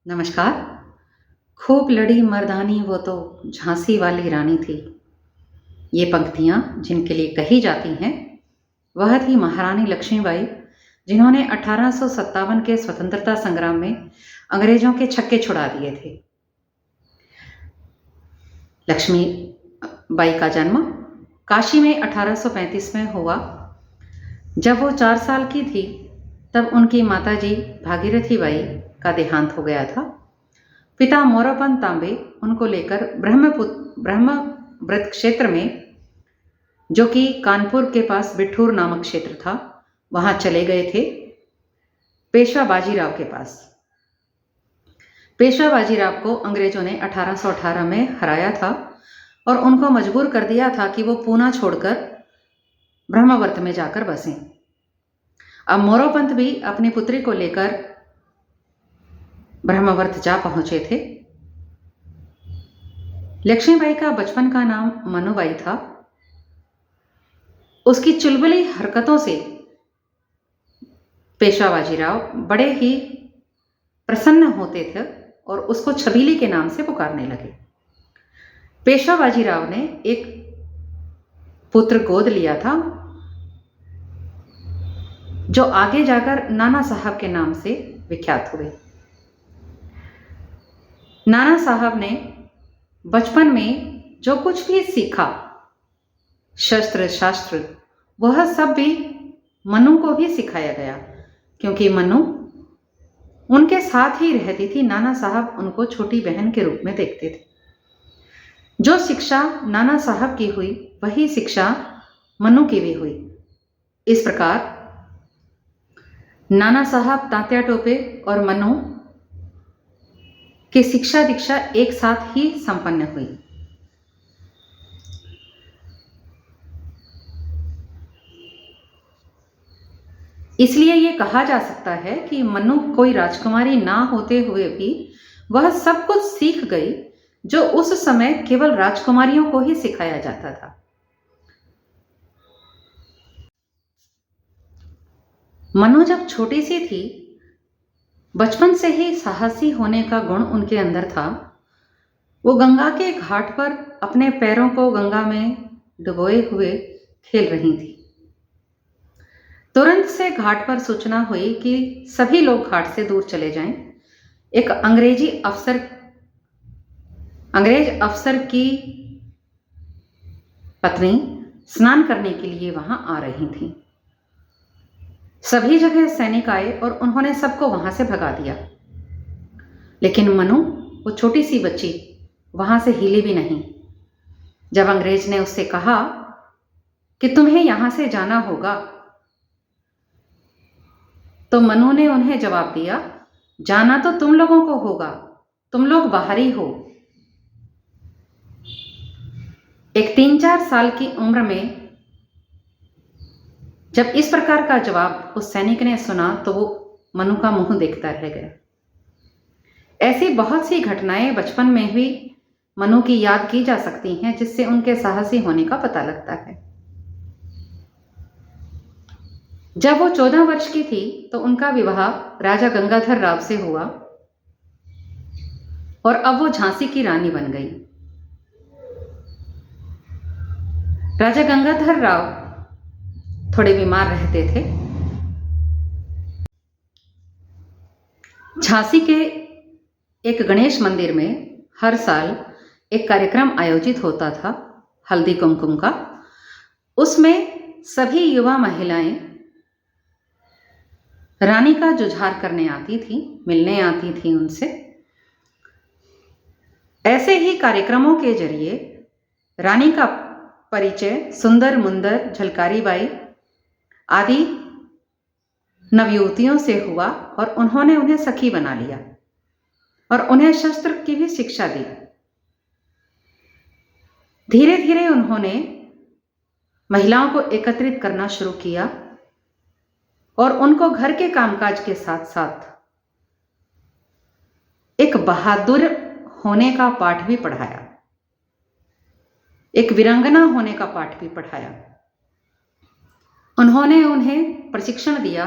नमस्कार। खूब लड़ी मर्दानी वो तो झांसी वाली रानी थी। ये पंक्तियाँ जिनके लिए कही जाती हैं वह थी महारानी लक्ष्मीबाई, जिन्होंने 1857 के स्वतंत्रता संग्राम में अंग्रेजों के छक्के छुड़ा दिए थे। लक्ष्मी बाई का जन्म काशी में 1835 में हुआ। जब वो 4 साल की थी तब उनकी माताजी भागीरथी बाई का देहांत हो गया था। पिता मोरोपंत तांबे उनको लेकर ब्रह्मव्रत क्षेत्र में, जो कि कानपुर के पास बिठूर नामक क्षेत्र था, वहां चले गए थे पेशवा बाजीराव के पास। पेशवा बाजीराव को अंग्रेजों ने 1818 में हराया था और उनको मजबूर कर दिया था कि वो पूना छोड़कर ब्रह्मवर्त में जाकर बसें। अब मोरोपंत भी अपनी पुत्री को लेकर ब्रह्मवर्त जा पहुंचे थे। लक्ष्मीबाई का बचपन का नाम मनुबाई था। उसकी चुलबुली हरकतों से पेशवा बाजीराव बड़े ही प्रसन्न होते थे और उसको छबीली के नाम से पुकारने लगे। पेशवा बाजीराव ने एक पुत्र गोद लिया था, जो आगे जाकर नाना साहब के नाम से विख्यात हुए। नाना साहब ने बचपन में जो कुछ भी सीखा, शस्त्र शास्त्र, वह सब भी मनु को भी सिखाया गया, क्योंकि मनु उनके साथ ही रहती थी। नाना साहब उनको छोटी बहन के रूप में देखते थे। जो शिक्षा नाना साहब की हुई वही शिक्षा मनु की भी हुई। इस प्रकार नाना साहब, तात्या टोपे और मनु की शिक्षा दीक्षा एक साथ ही संपन्न हुई। इसलिए ये कहा जा सकता है कि मनु कोई राजकुमारी ना होते हुए भी वह सब कुछ सीख गई जो उस समय केवल राजकुमारियों को ही सिखाया जाता था। मनु जब छोटी सी थी, बचपन से ही साहसी होने का गुण उनके अंदर था। वो गंगा के घाट पर अपने पैरों को गंगा में डुबोए हुए खेल रही थी। तुरंत से घाट पर सूचना हुई कि सभी लोग घाट से दूर चले जाएं। एक अंग्रेज अफसर की पत्नी स्नान करने के लिए वहां आ रही थी। सभी जगह सैनिक आए और उन्होंने सबको वहां से भगा दिया, लेकिन मनु, वो छोटी सी बच्ची, वहां से हिली भी नहीं। जब अंग्रेज ने उससे कहा कि तुम्हें यहां से जाना होगा, तो मनु ने उन्हें जवाब दिया, जाना तो तुम लोगों को होगा, तुम लोग बाहरी हो। एक 3-4 साल की उम्र में जब इस प्रकार का जवाब उस सैनिक ने सुना तो वो मनु का मुंह देखता रह गया। ऐसी बहुत सी घटनाएं बचपन में भी मनु की याद की जा सकती हैं, जिससे उनके साहसी होने का पता लगता है। जब वो 14 वर्ष की थी तो उनका विवाह राजा गंगाधर राव से हुआ और अब वो झांसी की रानी बन गई। राजा गंगाधर राव थोड़े बीमार रहते थे। झांसी के एक गणेश मंदिर में हर साल एक कार्यक्रम आयोजित होता था, हल्दी कुमकुम का। उसमें सभी युवा महिलाएं रानी का जुझार करने आती थी, मिलने आती थी उनसे। ऐसे ही कार्यक्रमों के जरिए रानी का परिचय सुंदर मुंदर, झलकारी बाई आदि नवयुवतियों से हुआ और उन्होंने उन्हें सखी बना लिया और उन्हें शस्त्र की भी शिक्षा दी। धीरे धीरे उन्होंने महिलाओं को एकत्रित करना शुरू किया और उनको घर के कामकाज के साथ साथ एक बहादुर होने का पाठ भी पढ़ाया, एक वीरांगना होने का पाठ भी पढ़ाया। उन्होंने उन्हें प्रशिक्षण दिया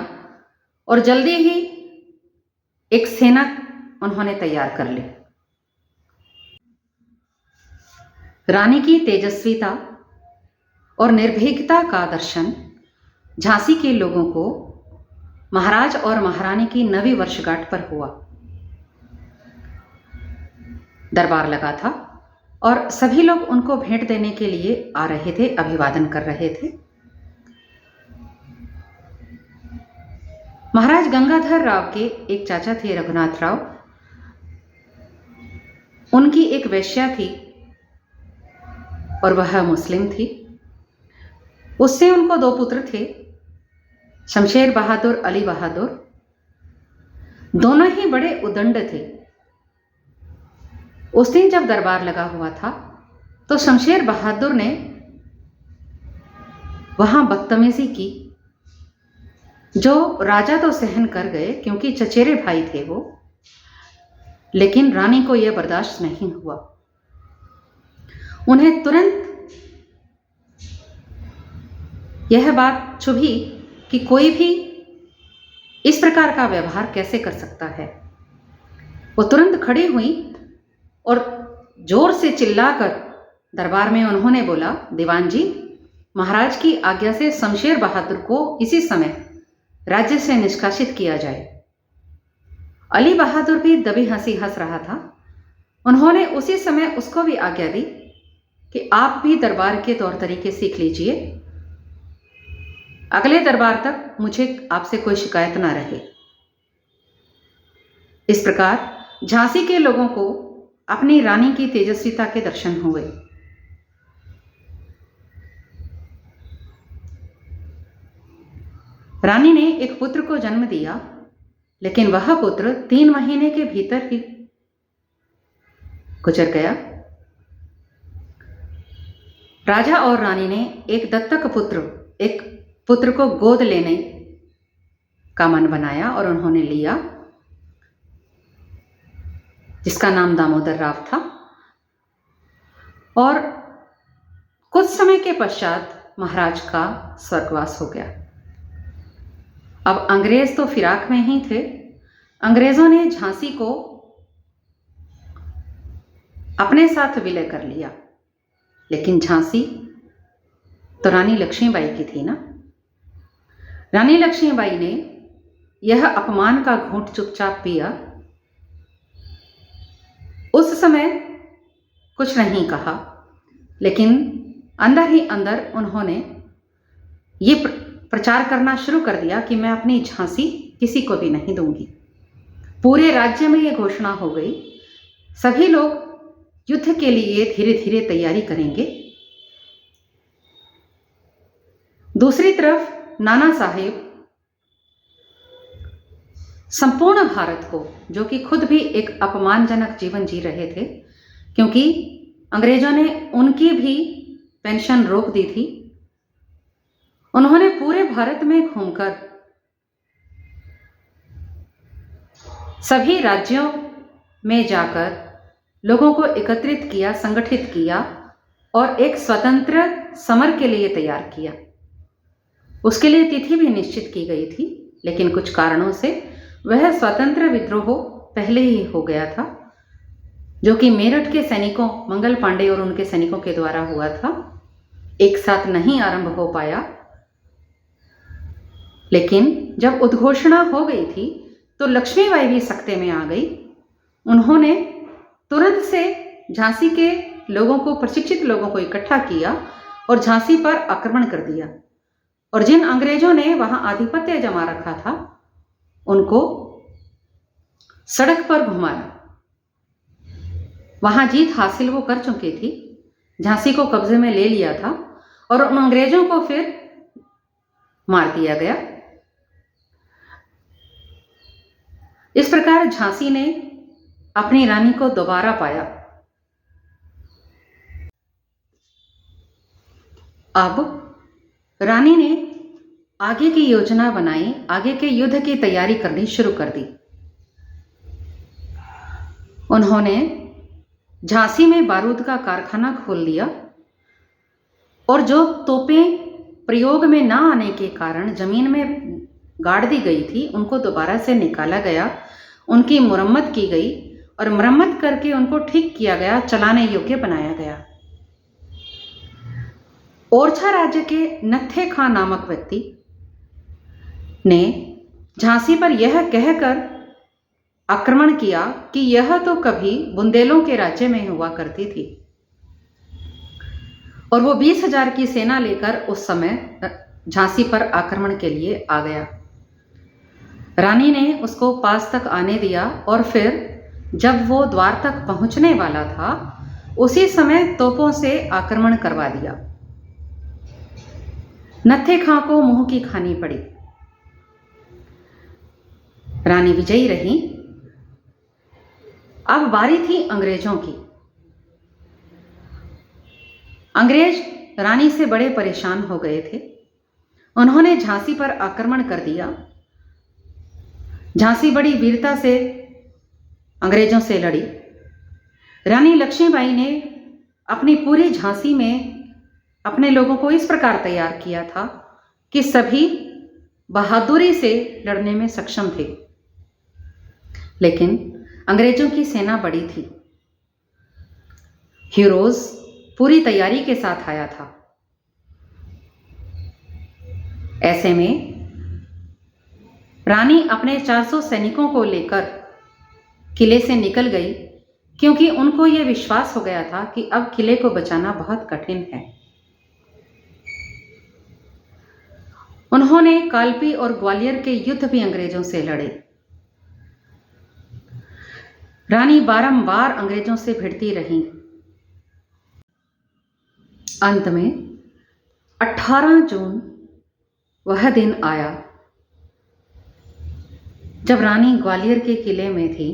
और जल्दी ही एक सेना उन्होंने तैयार कर ली। रानी की तेजस्विता और निर्भीकता का दर्शन झांसी के लोगों को महाराज और महारानी की नवी वर्षगांठ पर हुआ। दरबार लगा था और सभी लोग उनको भेंट देने के लिए आ रहे थे, अभिवादन कर रहे थे। महाराज गंगाधर राव के एक चाचा थे, रघुनाथ राव। उनकी एक वेश्या थी और वह मुस्लिम थी। उससे उनको 2 पुत्र थे, शमशेर बहादुर, अली बहादुर। दोनों ही बड़े उदंड थे। उस दिन जब दरबार लगा हुआ था तो शमशेर बहादुर ने वहां बदतमीजी की, जो राजा तो सहन कर गए क्योंकि चचेरे भाई थे वो, लेकिन रानी को यह बर्दाश्त नहीं हुआ। उन्हें तुरंत यह बात चुभी कि कोई भी इस प्रकार का व्यवहार कैसे कर सकता है। वो तुरंत खड़ी हुई और जोर से चिल्लाकर दरबार में उन्होंने बोला, दीवान जी, महाराज की आज्ञा से शमशेर बहादुर को इसी समय राज्य से निष्कासित किया जाए। अली बहादुर भी दबी हंसी हंस रहा था। उन्होंने उसी समय उसको भी आज्ञा दी कि आप भी दरबार के तौर तरीके सीख लीजिए, अगले दरबार तक मुझे आपसे कोई शिकायत ना रहे। इस प्रकार झांसी के लोगों को अपनी रानी की तेजस्विता के दर्शन हुए। रानी ने एक पुत्र को जन्म दिया, लेकिन वह पुत्र 3 महीने के भीतर ही गुजर गया। राजा और रानी ने एक दत्तक पुत्र को गोद लेने का मन बनाया और उन्होंने लिया, जिसका नाम दामोदर राव था। और कुछ समय के पश्चात महाराज का स्वर्गवास हो गया। अब अंग्रेज तो फिराक में ही थे। अंग्रेजों ने झांसी को अपने साथ विलय कर लिया, लेकिन झांसी तो रानी लक्ष्मीबाई की थी ना। रानी लक्ष्मीबाई ने यह अपमान का घूंट चुपचाप पिया। उस समय कुछ नहीं कहा, लेकिन अंदर ही अंदर उन्होंने ये प्रचार करना शुरू कर दिया कि मैं अपनी झांसी किसी को भी नहीं दूंगी। पूरे राज्य में यह घोषणा हो गई, सभी लोग युद्ध के लिए धीरे धीरे तैयारी करेंगे। दूसरी तरफ नाना साहेब संपूर्ण भारत को, जो कि खुद भी एक अपमानजनक जीवन जी रहे थे, क्योंकि अंग्रेजों ने उनकी भी पेंशन रोक दी थी, उन्होंने पूरे भारत में घूमकर सभी राज्यों में जाकर लोगों को एकत्रित किया, संगठित किया और एक स्वतंत्र समर के लिए तैयार किया। उसके लिए तिथि भी निश्चित की गई थी, लेकिन कुछ कारणों से वह स्वतंत्र विद्रोह पहले ही हो गया था, जो कि मेरठ के सैनिकों, मंगल पांडे और उनके सैनिकों के द्वारा हुआ था। एक साथ नहीं आरंभ हो पाया, लेकिन जब उद्घोषणा हो गई थी तो लक्ष्मीबाई भी सकते में आ गई। उन्होंने तुरंत से झांसी के लोगों को, प्रशिक्षित लोगों को इकट्ठा किया और झांसी पर आक्रमण कर दिया। और जिन अंग्रेजों ने वहां आधिपत्य जमा रखा था, उनको सड़क पर घुमाया। वहां जीत हासिल वो कर चुकी थी, झांसी को कब्जे में ले लिया था और उन अंग्रेजों को फिर मार दिया गया। इस प्रकार झांसी ने अपनी रानी को दोबारा पाया। अब रानी ने आगे की योजना बनाई, आगे के युद्ध की तैयारी करनी शुरू कर दी। उन्होंने झांसी में बारूद का कारखाना खोल लिया और जो तोपें प्रयोग में ना आने के कारण जमीन में गाड़ दी गई थी, उनको दोबारा से निकाला गया उनकी मुरम्मत की गई और मरम्मत करके उनको ठीक किया गया, चलाने योग्य बनाया गया। ओरछा राज्य के नत्थे खां नामक व्यक्ति ने झांसी पर यह कहकर आक्रमण किया कि यह तो कभी बुंदेलों के राज्य में हुआ करती थी, और वो 20,000 की सेना लेकर उस समय झांसी पर आक्रमण के लिए आ गया। रानी ने उसको पास तक आने दिया और फिर जब वो द्वार तक पहुंचने वाला था उसी समय तोपों से आक्रमण करवा दिया। नत्थे खां को मुंह की खानी पड़ी। रानी विजयी रही। अब बारी थी अंग्रेजों की। अंग्रेज रानी से बड़े परेशान हो गए थे। उन्होंने झांसी पर आक्रमण कर दिया। झांसी बड़ी वीरता से अंग्रेजों से लड़ी। रानी लक्ष्मीबाई ने अपनी पूरी झांसी में अपने लोगों को इस प्रकार तैयार किया था कि सभी बहादुरी से लड़ने में सक्षम थे, लेकिन अंग्रेजों की सेना बड़ी थी। हीरोज पूरी तैयारी के साथ आया था। ऐसे में रानी अपने 400 सैनिकों को लेकर किले से निकल गई, क्योंकि उनको यह विश्वास हो गया था कि अब किले को बचाना बहुत कठिन है। उन्होंने कालपी और ग्वालियर के युद्ध भी अंग्रेजों से लड़े। रानी बारंबार अंग्रेजों से भिड़ती रही। अंत में 18 जून वह दिन आया जब रानी ग्वालियर के किले में थी।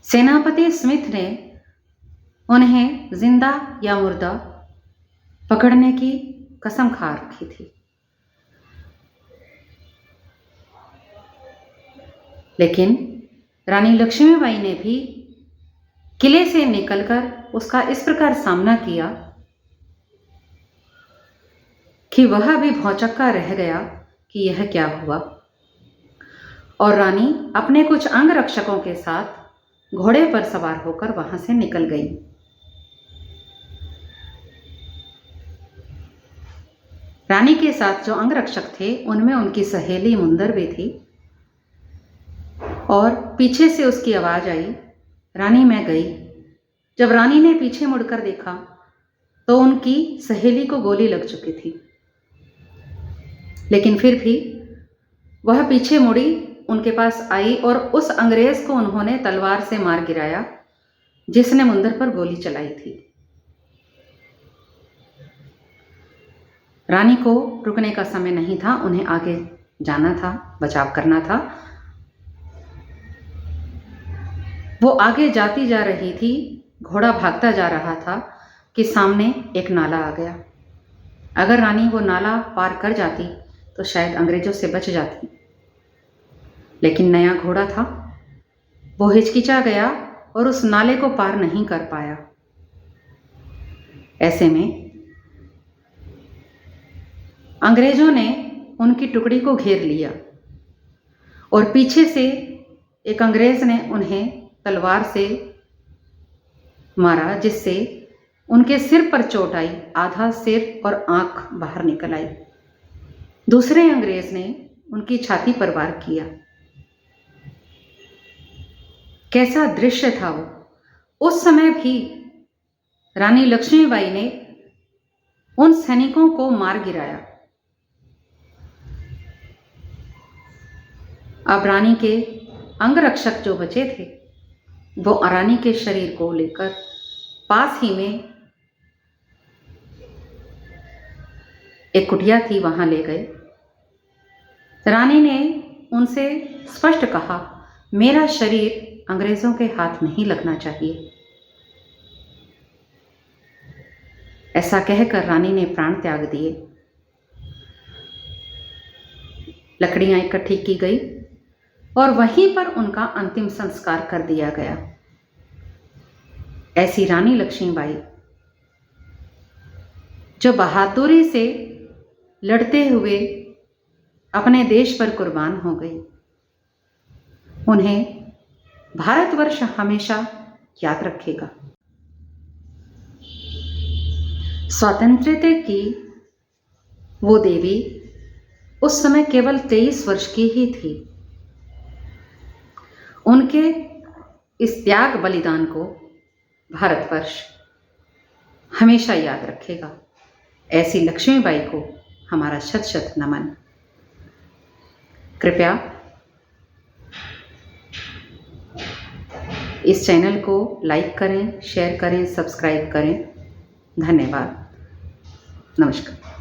सेनापति स्मिथ ने उन्हें जिंदा या मुर्दा पकड़ने की कसम खा रखी थी, लेकिन रानी लक्ष्मीबाई ने भी किले से निकलकर उसका इस प्रकार सामना किया कि वह भी भौचक्का रह गया कि यह क्या हुआ, और रानी अपने कुछ अंगरक्षकों के साथ घोड़े पर सवार होकर वहां से निकल गई। रानी के साथ जो अंगरक्षक थे उनमें उनकी सहेली मुंदर भी थी, और पीछे से उसकी आवाज आई, रानी मैं गई। जब रानी ने पीछे मुड़कर देखा तो उनकी सहेली को गोली लग चुकी थी, लेकिन फिर भी वह पीछे मुड़ी, उनके पास आई और उस अंग्रेज को उन्होंने तलवार से मार गिराया जिसने मुंदर पर गोली चलाई थी। रानी को रुकने का समय नहीं था, उन्हें आगे जाना था, बचाव करना था। वो आगे जाती जा रही थी, घोड़ा भागता जा रहा था कि सामने एक नाला आ गया। अगर रानी वो नाला पार कर जाती तो शायद अंग्रेजों से बच जाती, लेकिन नया घोड़ा था, वो हिचकिचा गया और उस नाले को पार नहीं कर पाया। ऐसे में अंग्रेजों ने उनकी टुकड़ी को घेर लिया और पीछे से एक अंग्रेज ने उन्हें तलवार से मारा, जिससे उनके सिर पर चोट आई, आधा सिर और आंख बाहर निकल आई। दूसरे अंग्रेज ने उनकी छाती पर वार किया। कैसा दृश्य था वो! उस समय भी रानी लक्ष्मीबाई ने उन सैनिकों को मार गिराया। अब रानी के अंगरक्षक जो बचे थे वो रानी के शरीर को लेकर पास ही में एक कुटिया थी, वहां ले गए। रानी ने उनसे स्पष्ट कहा, मेरा शरीर अंग्रेजों के हाथ नहीं लगना चाहिए। ऐसा कहकर रानी ने प्राण त्याग दिए। लकड़ियां इकट्ठी की गई और वहीं पर उनका अंतिम संस्कार कर दिया गया। ऐसी रानी लक्ष्मीबाई जो बहादुरी से लड़ते हुए अपने देश पर कुर्बान हो गई। उन्हें भारतवर्ष हमेशा याद रखेगा। स्वातंत्र्यता की वो देवी उस समय केवल 23 वर्ष की ही थी। उनके इस त्याग बलिदान को भारतवर्ष हमेशा याद रखेगा। ऐसी लक्ष्मीबाई को हमारा शत शत नमन। कृपया इस चैनल को लाइक करें, शेयर करें, सब्सक्राइब करें। धन्यवाद। नमस्कार।